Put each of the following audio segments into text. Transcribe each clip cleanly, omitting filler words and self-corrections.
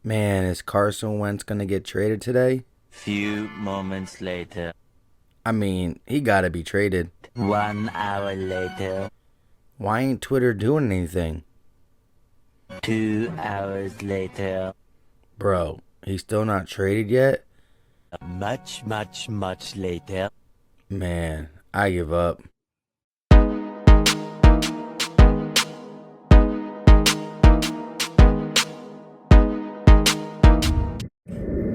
Man, is Carson Wentz going to get traded today? Few moments later. I mean, he got to be traded. 1 hour later. Why ain't Twitter doing anything? 2 hours later. Bro, he's still not traded yet? Much later. Man, I give up.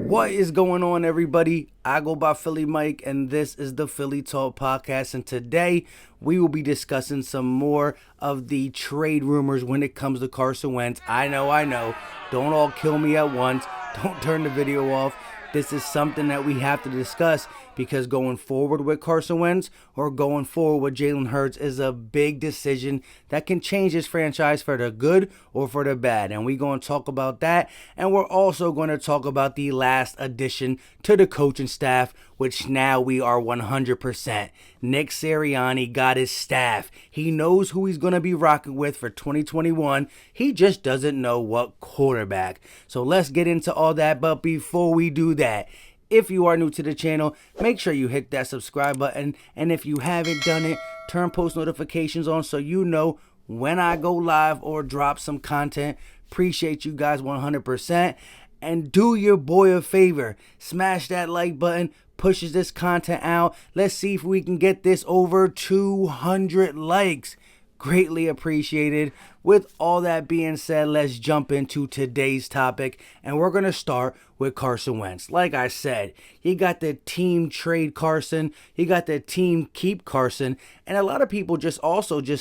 What is going on, everybody? I go by Philly Mike, and this is the Philly Talk Podcast. And today we will be discussing some more of the trade rumors when it comes to Carson Wentz. I know. Don't all kill me at once. Don't turn the video off. This is something that we have to discuss because going forward with Carson Wentz or going forward with Jalen Hurts is a big decision that can change this franchise for the good or for the bad. And we're going to talk about that. And we're also going to talk about the last addition to the coaching staff, which now we are 100%. Nick Sirianni got his staff. He knows who he's going to be rocking with for 2021. He just doesn't know what quarterback. So let's get into all that. But before we do that, if you are new to the channel, make sure you hit that subscribe button. And if you haven't done it, turn post notifications on so you know when I go live or drop some content. Appreciate you guys 100%. And do your boy a favor. Smash that like button. Pushes this content out. Let's see if we can get this over 200 likes. Greatly appreciated. With all that being said, let's jump into today's topic. And we're going to start with Carson Wentz. Like I said, you got the team trade Carson. You got the team keep Carson. And a lot of people just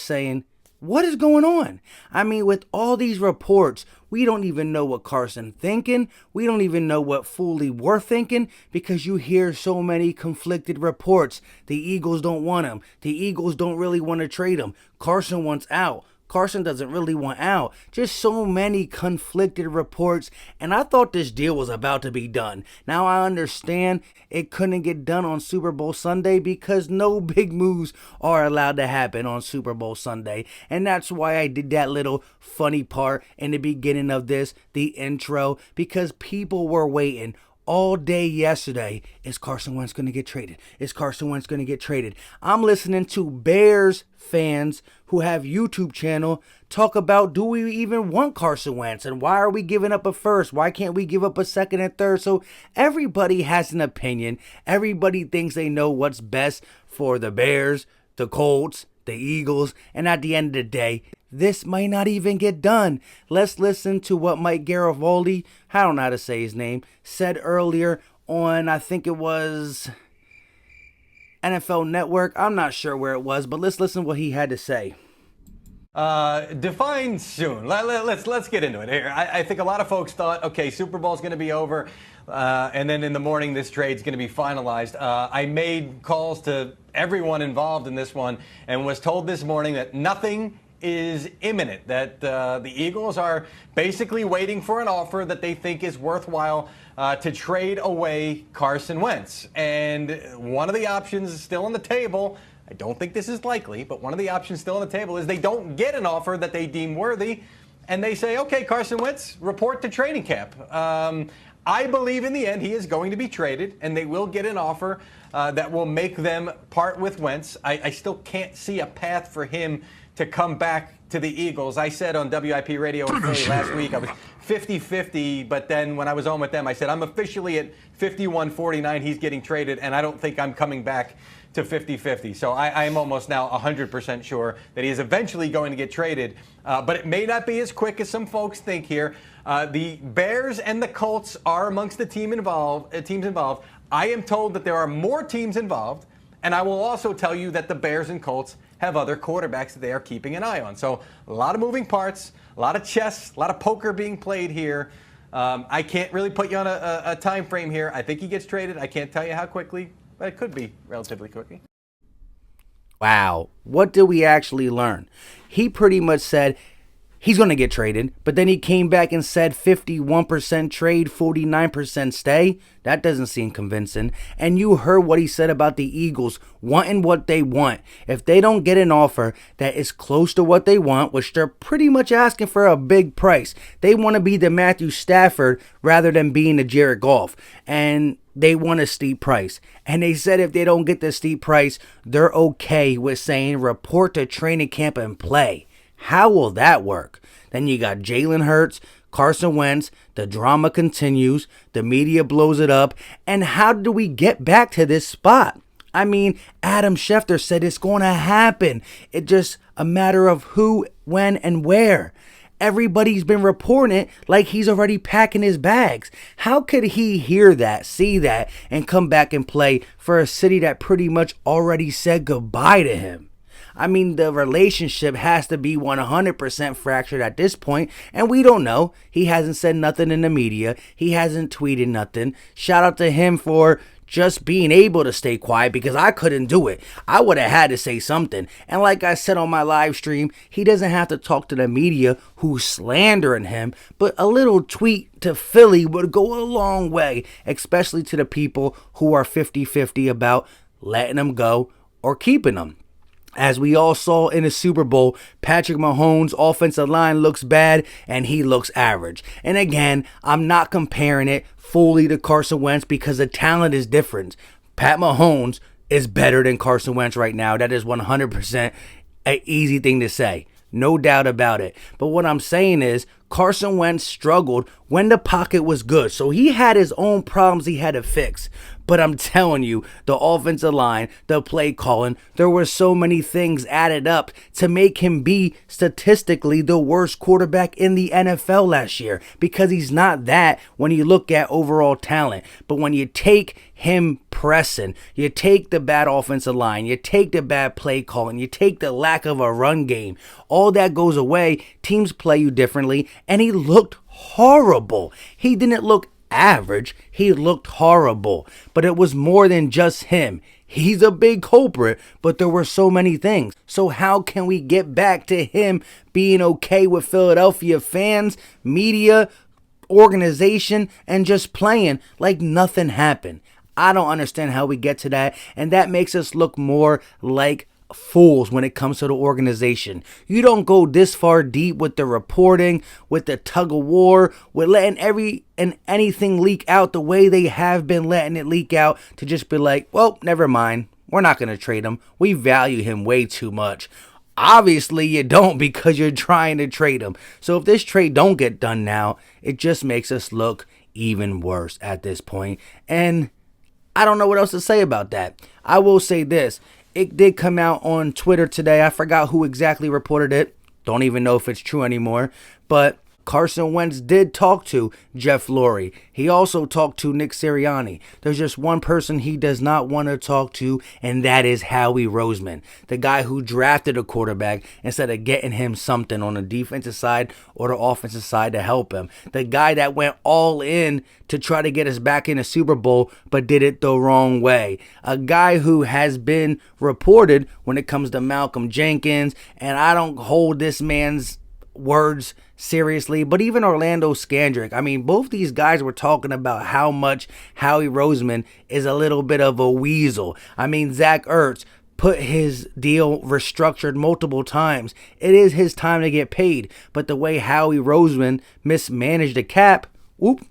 saying, what is going on? I mean, with all these reports, we don't even know what Carson thinking. We don't even know what fully we're thinking because you hear so many conflicted reports. The Eagles don't want him. The Eagles don't really want to trade him. Carson wants out. Carson doesn't really want out. Just so many conflicted reports, and I thought this deal was about to be done. Now I understand it couldn't get done on Super Bowl Sunday because no big moves are allowed to happen on Super Bowl Sunday, and that's why I did that little funny part in the beginning of this, the intro, because people were waiting all day yesterday. Is Carson Wentz going to get traded? Is Carson Wentz going to get traded? I'm listening to Bears fans who have YouTube channel talk about, do we even want Carson Wentz? And why are we giving up a first? Why can't we give up a second and third? So everybody has an opinion. Everybody thinks they know what's best for the Bears, the Colts, the Eagles. And at the end of the day, this might not even get done. Let's listen to what Mike Garibaldi, I don't know how to say his name, said earlier on, I think it was NFL Network. I'm not sure where it was, but let's listen to what he had to say. Define soon. Let's get into it here. I think a lot of folks thought, okay, Super Bowl's going to be over, and then in the morning this trade's going to be finalized. I made calls to everyone involved in this one and was told this morning that nothing is imminent, that the Eagles are basically waiting for an offer that they think is worthwhile to trade away Carson Wentz. And one of the options is still on the table. I don't think this is likely, but one of the options still on the table is they don't get an offer that they deem worthy, and they say, okay, Carson Wentz, report to training camp. I believe in the end he is going to be traded, and they will get an offer that will make them part with Wentz. I still can't see a path for him to come back to the Eagles. I said on WIP Radio in Philly last week I was 50-50, but then when I was on with them, I said I'm officially at 51-49. He's getting traded, and I don't think I'm coming back to 50-50. So I am almost now 100% sure that he is eventually going to get traded, but it may not be as quick as some folks think here. The Bears and the Colts are amongst the teams involved. I am told that there are more teams involved, and I will also tell you that the Bears and Colts have other quarterbacks that they are keeping an eye on. So a lot of moving parts, a lot of chess, a lot of poker being played here. I can't really put you on a time frame here. I think he gets traded. I can't tell you how quickly, but it could be relatively quickly. Wow, what did we actually learn? He pretty much said, he's going to get traded. But then he came back and said 51% trade, 49% stay. That doesn't seem convincing. And you heard what he said about the Eagles wanting what they want. If they don't get an offer that is close to what they want, which they're pretty much asking for a big price, they want to be the Matthew Stafford rather than being the Jared Goff. And they want a steep price. And they said if they don't get the steep price, they're okay with saying report to training camp and play. How will that work? Then you got Jalen Hurts, Carson Wentz, the drama continues, the media blows it up, and how do we get back to this spot? I mean, Adam Schefter said it's going to happen. It's just a matter of who, when, and where. Everybody's been reporting it like he's already packing his bags. How could he hear that, see that, and come back and play for a city that pretty much already said goodbye to him? I mean, the relationship has to be 100% fractured at this point, and we don't know. He hasn't said nothing in the media. He hasn't tweeted nothing. Shout out to him for just being able to stay quiet, because I couldn't do it. I would have had to say something. And like I said on my live stream, he doesn't have to talk to the media who's slandering him, but a little tweet to Philly would go a long way, especially to the people who are 50-50 about letting him go or keeping him. As we all saw in the Super Bowl, Patrick Mahomes' offensive line looks bad and he looks average. And again, I'm not comparing it fully to Carson Wentz because the talent is different. Pat Mahomes is better than Carson Wentz right now. That is 100% an easy thing to say. No doubt about it. But what I'm saying is Carson Wentz struggled when the pocket was good. So he had his own problems he had to fix. But I'm telling you, the offensive line, the play calling, there were so many things added up to make him be statistically the worst quarterback in the NFL last year. Because he's not that when you look at overall talent. But when you take him pressing, you take the bad offensive line, you take the bad play calling, you take the lack of a run game, all that goes away. Teams play you differently, and he looked horrible. He didn't look average, he looked horrible. But it was more than just him. He's a big culprit, but there were so many things. So how can we get back to him being okay with Philadelphia fans, media, organization, and just playing like nothing happened? I don't understand how we get to that, and that makes us look more like fools when it comes to the organization. You don't go this far deep with the reporting, with the tug of war, with letting anything leak out the way they have been letting it leak out, to just be like, well, never mind. We're not going to trade him. We value him way too much. Obviously you don't, because you're trying to trade him. So if this trade don't get done now, it just makes us look even worse at this point. And I don't know what else to say about that. I will say this. It did come out on Twitter today. I forgot who exactly reported it. Don't even know if it's true anymore. But Carson Wentz did talk to Jeff Lurie. He also talked to Nick Sirianni. There's just one person he does not want to talk to, and that is Howie Roseman, the guy who drafted a quarterback instead of getting him something on the defensive side or the offensive side to help him. The guy that went all in to try to get us back in the Super Bowl, but did it the wrong way. A guy who has been reported when it comes to Malcolm Jenkins, and I don't hold this man's words seriously, but even Orlando Scandrick. I mean, both these guys were talking about how much Howie Roseman is a little bit of a weasel. I mean, Zach Ertz put his deal restructured multiple times. It is his time to get paid, but the way Howie Roseman mismanaged the cap,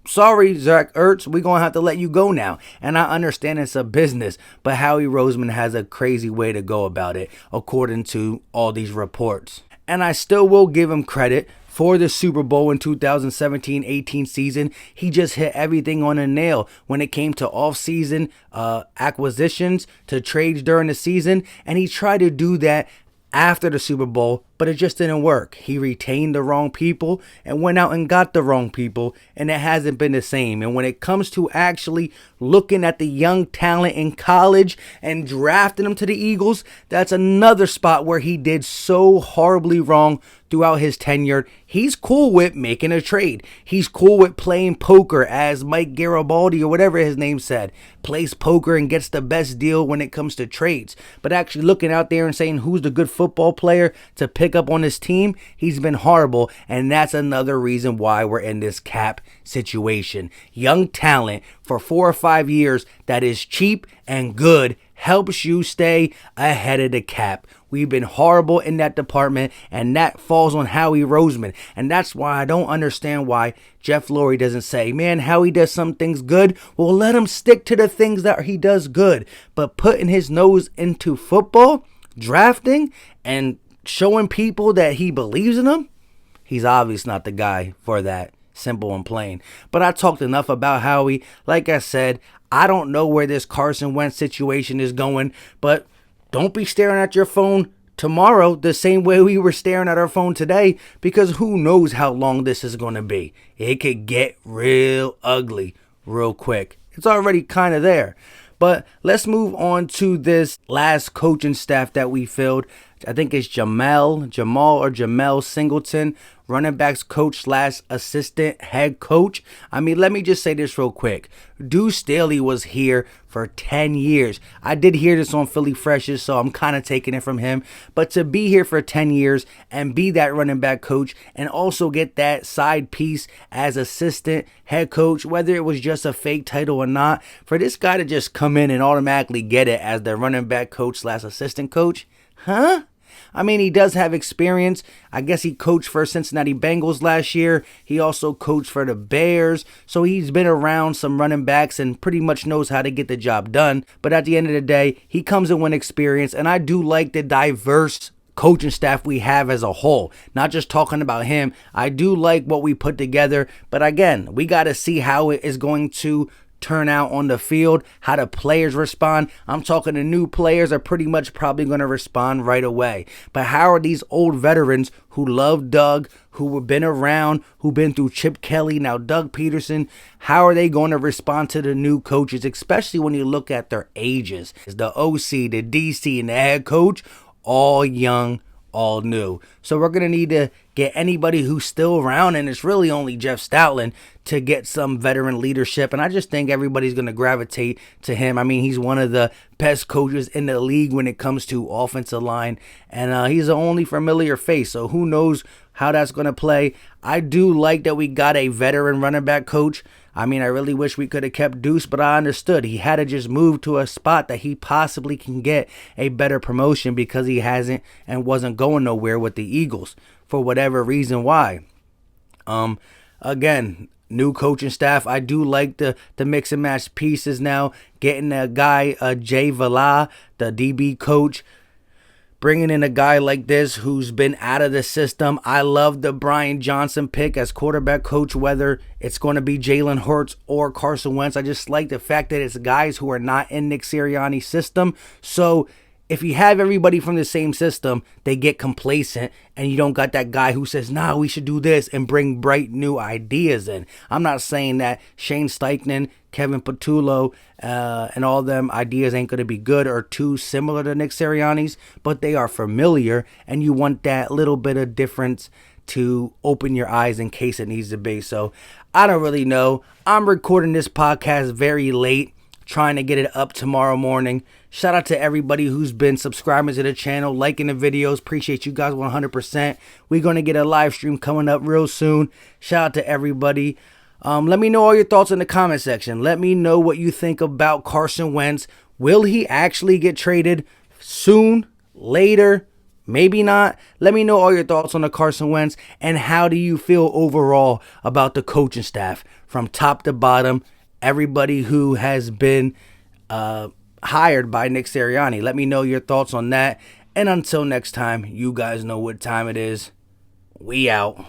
sorry, Zach Ertz, we're going to have to let you go now. And I understand it's a business, but Howie Roseman has a crazy way to go about it, according to all these reports. And I still will give him credit for the Super Bowl in 2017-18 season. He just hit everything on a nail when it came to off-season acquisitions, to trades during the season. And he tried to do that after the Super Bowl, but it just didn't work. He retained the wrong people and went out and got the wrong people, and it hasn't been the same. And when it comes to actually looking at the young talent in college and drafting them to the Eagles, that's another spot where he did so horribly wrong throughout his tenure. He's cool with making a trade. He's cool with playing poker, as Mike Garibaldi or whatever his name said, plays poker and gets the best deal when it comes to trades. But actually looking out there and saying who's the good football player to pick pick up on this team, he's been horrible, and that's another reason why we're in this cap situation. Young talent for 4 or 5 years that is cheap and good helps you stay ahead of the cap. We've been horrible in that department, and that falls on Howie Roseman. And that's why I don't understand why Jeff Lurie doesn't say, man, Howie does some things good. Well, let him stick to the things that he does good. But putting his nose into football, drafting, and showing people that he believes in them, he's obviously not the guy for that. Simple and plain. But I talked enough about Howie. Like I said, I don't know where this Carson Wentz situation is going, but don't be staring at your phone tomorrow the same way we were staring at our phone today, because who knows how long this is going to be. It could get real ugly real quick. It's already kind of there. But let's move on to this last coaching staff that we filled. I think it's Jamal Singleton, running backs coach / assistant head coach. I mean, let me just say this real quick. Deuce Staley was here for 10 years. I did hear this on Philly Freshes, so I'm kind of taking it from him. But to be here for 10 years and be that running back coach and also get that side piece as assistant head coach, whether it was just a fake title or not, for this guy to just come in and automatically get it as the running back coach / assistant coach, huh? I mean, he does have experience. I guess he coached for Cincinnati Bengals last year. He also coached for the Bears. So he's been around some running backs and pretty much knows how to get the job done. But at the end of the day, he comes in with experience. And I do like the diverse coaching staff we have as a whole. Not just talking about him. I do like what we put together. But again, we got to see how it is going to turn out on the field, how the players respond. I'm talking the new players are pretty much probably going to respond right away. But how are these old veterans who love Doug, who have been around, who've been through Chip Kelly, now Doug Peterson, how are they going to respond to the new coaches, especially when you look at their ages? Is the OC, the DC, and the head coach all young, all new? So we're going to need to get anybody who's still around, and it's really only Jeff Stoutland, to get some veteran leadership. And I just think everybody's going to gravitate to him. I mean, he's one of the best coaches in the league when it comes to offensive line, and he's the only familiar face. So who knows how that's going to play. I do like that we got a veteran running back coach. I mean, I really wish we could have kept Deuce, but I understood. He had to just move to a spot that he possibly can get a better promotion, because he hasn't and wasn't going nowhere with the Eagles for whatever reason why. Again, new coaching staff. I do like the mix and match pieces now. Getting a guy, Jay Vela, the DB coach. Bringing in a guy like this who's been out of the system. I love the Brian Johnson pick as quarterback coach, whether it's going to be Jalen Hurts or Carson Wentz. I just like the fact that it's guys who are not in Nick Sirianni's system. So if you have everybody from the same system, they get complacent, and you don't got that guy who says, nah, we should do this, and bring bright new ideas in. I'm not saying that Shane Steichen, Kevin Patullo, and all them ideas ain't going to be good or too similar to Nick Sirianni's, but they are familiar, and you want that little bit of difference to open your eyes in case it needs to be. So I don't really know. I'm recording this podcast very late, trying to get it up tomorrow morning. Shout out to everybody who's been subscribing to the channel, liking the videos. Appreciate you guys 100%. We're going to get a live stream coming up real soon. Shout out to everybody. Let me know all your thoughts in the comment section. Let me know what you think about Carson Wentz. Will he actually get traded soon, later, maybe not? Let me know all your thoughts on the Carson Wentz, and how do you feel overall about the coaching staff from top to bottom, everybody who has been hired by Nick Sirianni. Let me know your thoughts on that. And until next time, you guys know what time it is. We out.